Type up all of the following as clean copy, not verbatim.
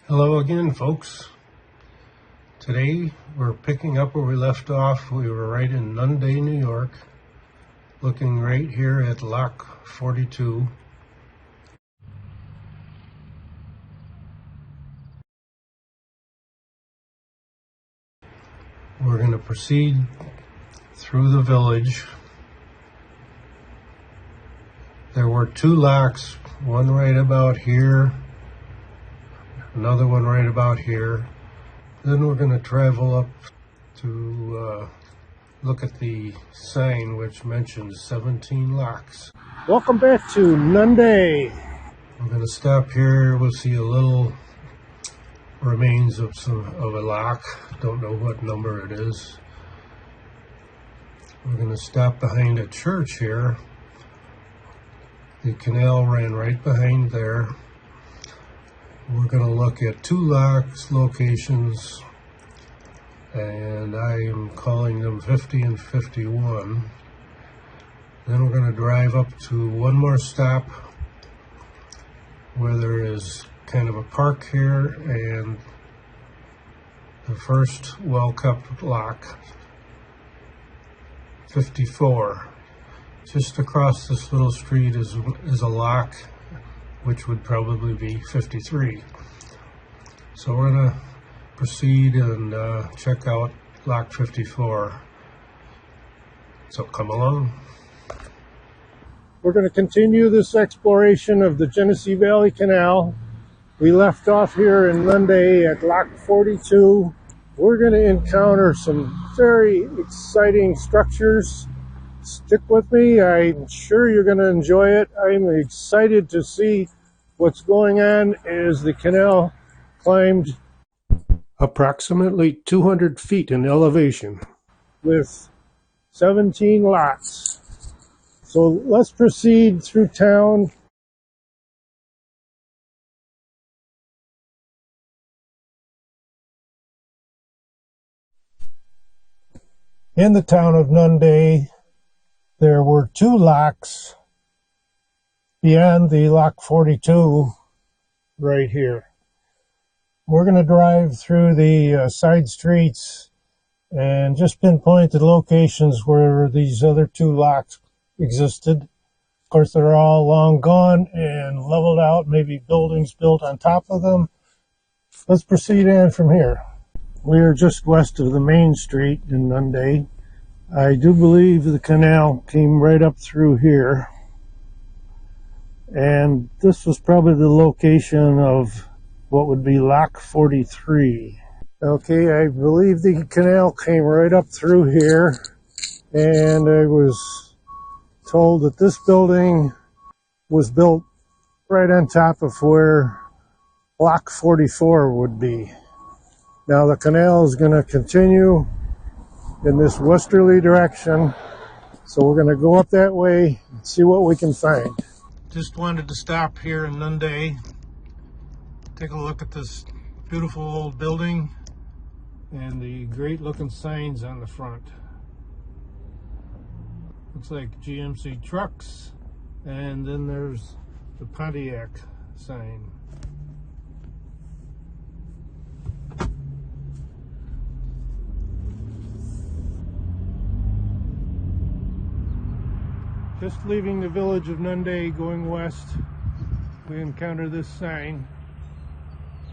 Hello again, folks. Today we're picking up where we left off. We were right in Nunda, New York, looking right here at Lock 42. We're going to proceed through the village. There were two locks, one right about here, another one right about here. Then we're going to travel up to look at the sign which mentions 17 locks. Welcome back to Nunda. We're going to stop here. We'll see a little remains of a lock. Don't know what number it is. We're going to stop behind a church here. The canal ran right behind there. We're going to look at two locks locations, and I am calling them 50 and 51. Then we're going to drive up to one more stop where there is kind of a park here, and the first well-kept lock, 54. Just across this little street is a lock which would probably be 53. So we're going to proceed and check out lock 54. So come along. We're going to continue this exploration of the Genesee Valley Canal. We left off here in Nunda at lock 42. We're going to encounter some very exciting structures. Stick with me. I'm sure you're going to enjoy it. I'm excited to see what's going on as the canal climbed approximately 200 feet in elevation with 17 lots. So let's proceed through town. In the town of Nunda, there were two locks beyond the lock 42 right here. We're going to drive through the side streets and just pinpoint the locations where these other two locks existed. Of course, they're all long gone and leveled out, maybe buildings built on top of them. Let's proceed on from here. We are just west of the main street in Nunda. I do believe the canal came right up through here. And this was probably the location of what would be lock 43. Okay, I believe the canal came right up through here. And I was told that this building was built right on top of where lock 44 would be. Now the canal is going to continue in this westerly direction, so we're going to go up that way and see what we can find. Just wanted to stop here in Nunda, take a look at this beautiful old building and the great looking signs on the front. Looks like GMC trucks, and then there's the Pontiac sign. Just leaving the village of Nunda going west, we encounter this sign.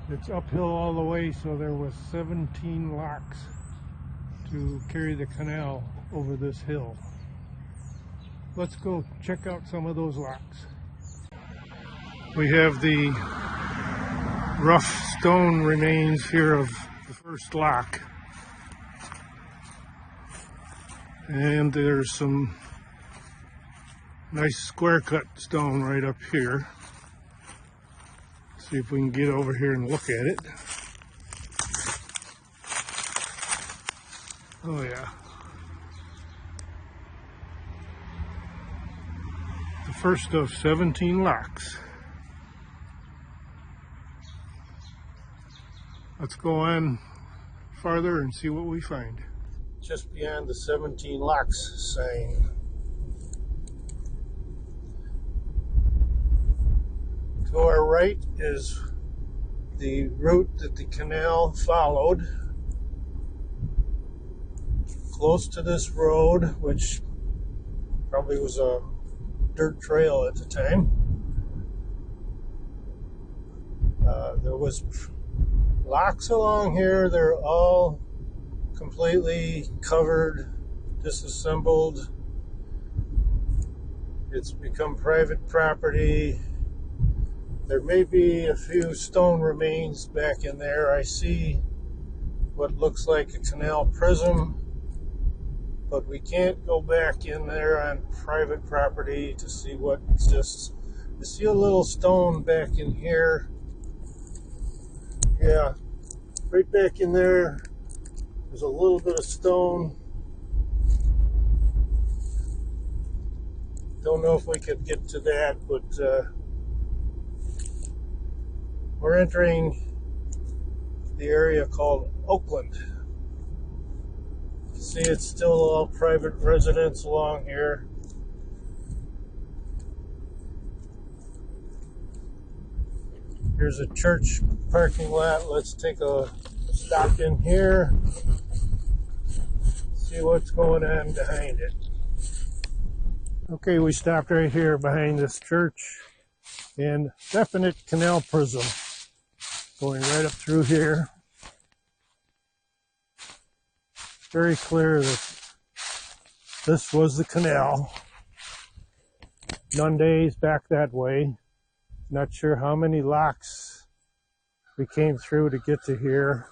It's uphill all the way, so there was 17 locks to carry the canal over this hill. Let's go check out some of those locks. We have the rough stone remains here of the first lock. And there's some nice square cut stone right up here. See if we can get over here and look at it. Oh yeah. The first of 17 locks. Let's go on farther and see what we find. Just beyond the 17 locks sign. To our right is the route that the canal followed, close to this road, which probably was a dirt trail at the time. There was locks along here. They're all completely covered, disassembled. It's become private property. There may be a few stone remains back in there. I see what looks like a canal prism, but we can't go back in there on private property to see what exists. I see a little stone back in here. Yeah, right back in there, there's a little bit of stone. Don't know if we could get to that, but we're entering the area called Oakland. See, it's still all private residence along here. Here's a church parking lot. Let's take a stop in here. See what's going on behind it. Okay, we stopped right here behind this church, and definite canal prism going right up through here. Very clear that this was the canal. Nunda's back that way. Not sure how many locks we came through to get to here.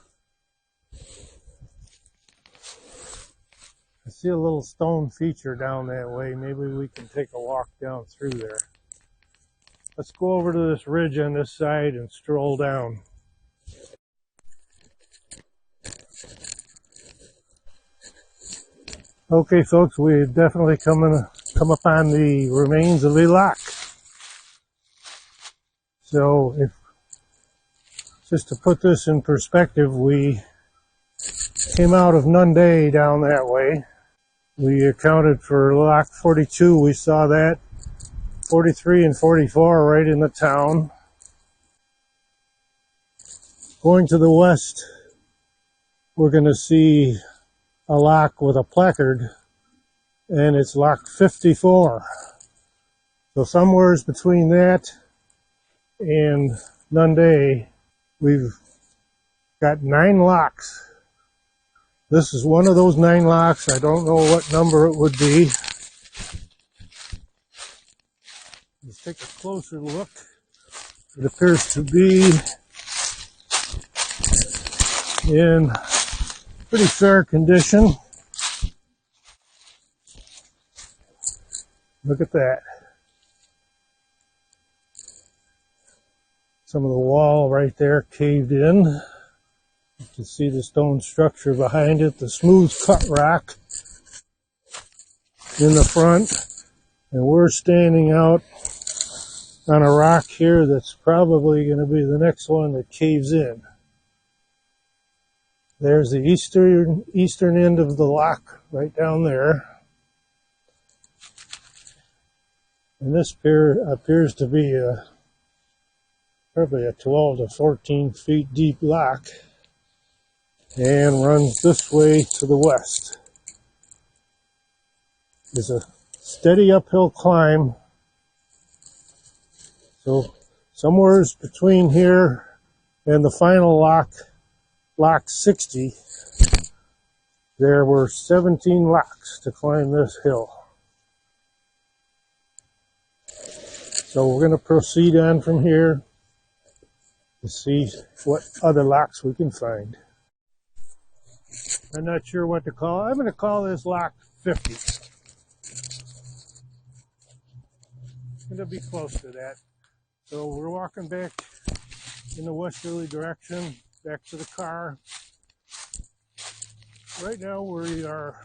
I see a little stone feature down that way. Maybe we can take a walk down through there. Let's go over to this ridge on this side and stroll down. Okay, folks, we definitely come upon the remains of a lock. So, just to put this in perspective, we came out of Nunda down that way. We accounted for lock 42. We saw that 43 and 44 right in the town. Going to the west, we're going to see a lock with a placard, and it's lock 54. So somewhere between that and Nunda, we've got 9 locks. This is one of those 9 locks. I don't know what number it would be. Let's take a closer look. It appears to be in pretty fair condition. Look at that. Some of the wall right there caved in. You can see the stone structure behind it, the smooth cut rock in the front. And we're standing out on a rock here that's probably going to be the next one that caves in. There's the eastern end of the lock right down there. And this appears to be probably a 12 to 14 feet deep lock, and runs this way to the west. It's a steady uphill climb. So somewhere between here and the final lock, lock 60, there were 17 locks to climb this hill. So we're going to proceed on from here to see what other locks we can find. I'm not sure what to call it. I'm going to call this lock 50. It's going to be close to that. So we're walking back in the westerly direction, back to the car. Right now we are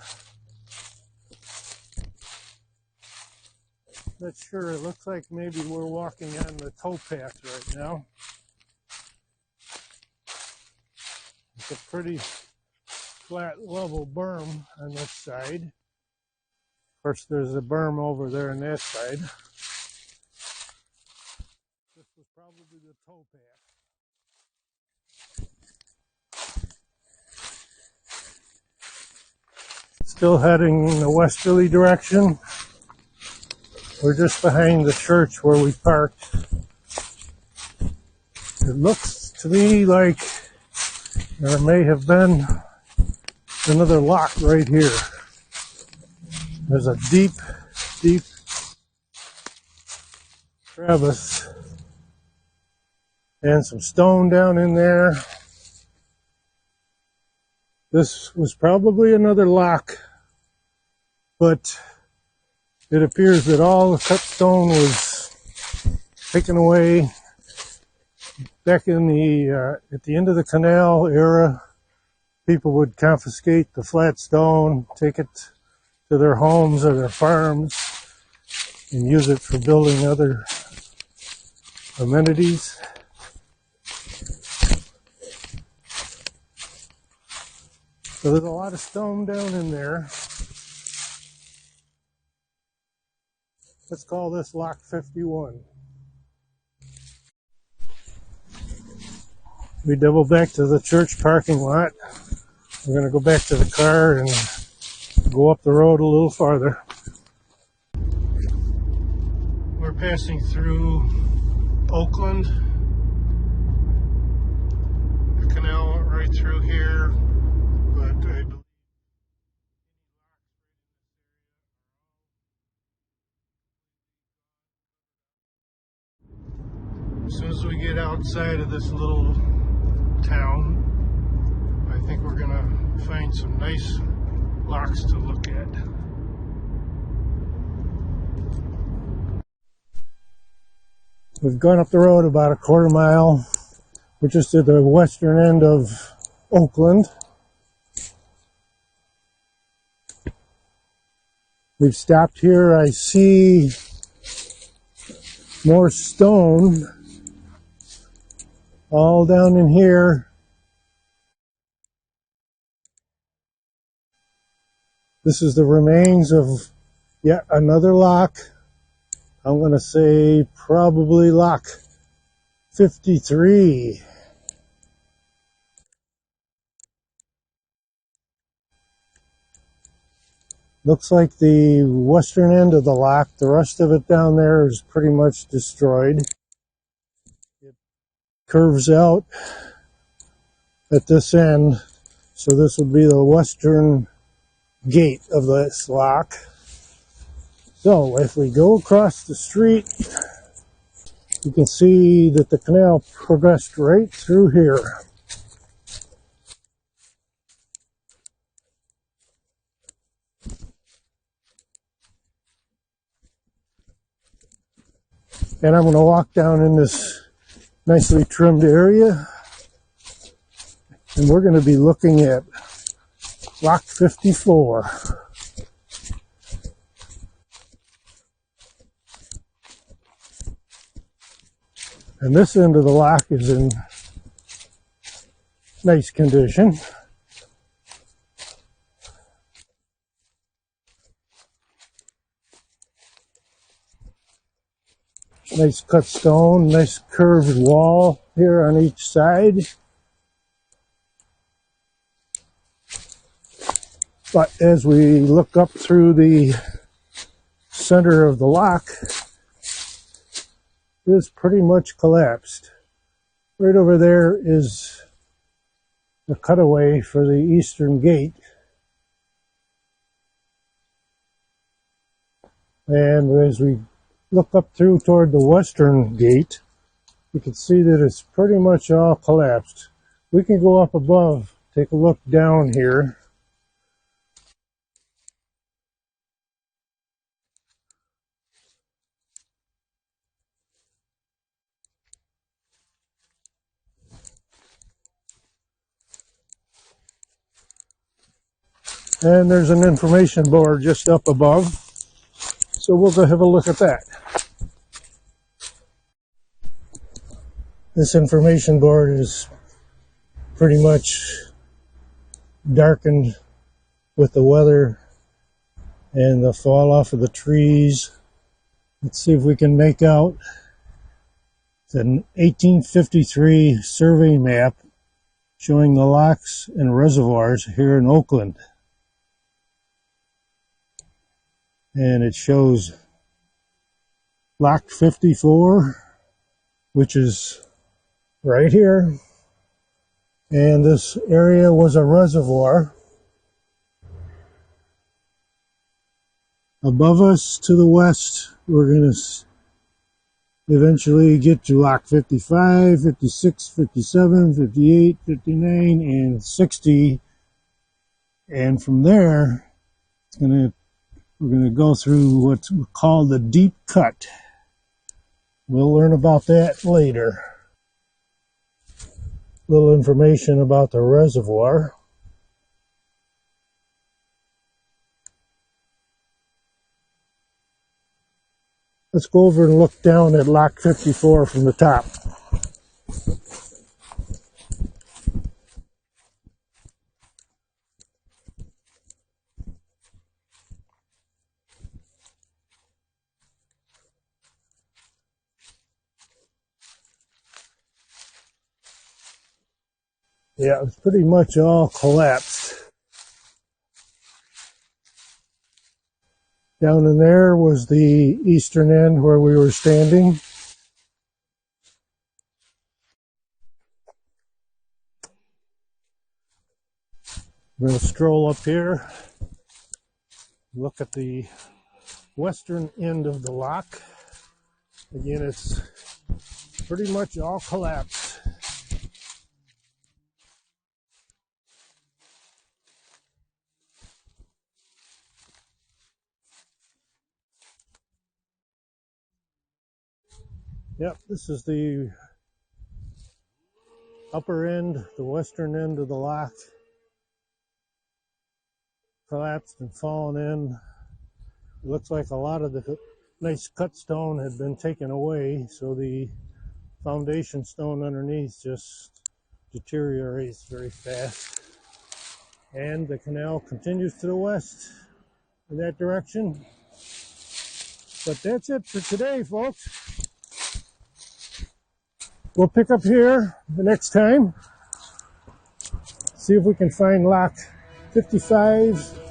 not sure. It looks like maybe we're walking on the towpath right now. It's a pretty flat, level berm on this side. Of course, there's a berm over there on that side. This was probably the towpath. still heading in the westerly direction. We're just behind the church where we parked. It looks to me like there may have been another lock right here. There's a deep, deep crevice and some stone down in there. This was probably another lock, but it appears that all the cut stone was taken away back in the at the end of the Canal era. People would confiscate the flat stone, take it to their homes or their farms, and use it for building other amenities. So there's a lot of stone down in there. Let's call this Lock 51. We double back to the church parking lot. We're going to go back to the car and go up the road a little farther. We're passing through Oakland. The canal went right through here, but I believe as soon as we get outside of this little town, I think we're gonna find some nice locks to look at. We've gone up the road about a quarter mile. We're just at the western end of Oakland. We've stopped here. I see more stone all down in here. This is the remains of yet another lock. I'm going to say probably lock 53. Looks like the western end of the lock. The rest of it down there is pretty much destroyed. It curves out at this end, so this would be the western gate of this lock. So if we go across the street, you can see that the canal progressed right through here. And I'm going to walk down in this nicely trimmed area, and we're going to be looking at Lock 54. And this end of the lock is in nice condition. Nice cut stone, nice curved wall here on each side. But as we look up through the center of the lock, it is pretty much collapsed. Right over there is the cutaway for the eastern gate. And as we look up through toward the western gate, you can see that it's pretty much all collapsed. We can go up above, take a look down here. And there's an information board just up above, so we'll go have a look at that. This information board is pretty much darkened with the weather and the fall off of the trees. Let's see if we can make out. It's an 1853 survey map showing the locks and reservoirs here in Oakland. and it shows Lock 54, which is right here. And this area was a reservoir. Above us to the west, we're going to eventually get to Lock 55, 56, 57, 58, 59, and 60. And from there, we're going to go through what's called the deep cut. We'll learn about that later. Little information about the reservoir. Let's go over and look down at Lock 54 from the top. Yeah, it's pretty much all collapsed. Down in there was the eastern end where we were standing. I'm going to stroll up here, look at the western end of the lock. Again, it's pretty much all collapsed. Yep, this is the upper end, the western end of the lock. Collapsed and fallen in. It looks like a lot of the nice cut stone had been taken away, so the foundation stone underneath just deteriorates very fast. And the canal continues to the west in that direction. But that's it for today, folks. We'll pick up here the next time. See if we can find Lock 55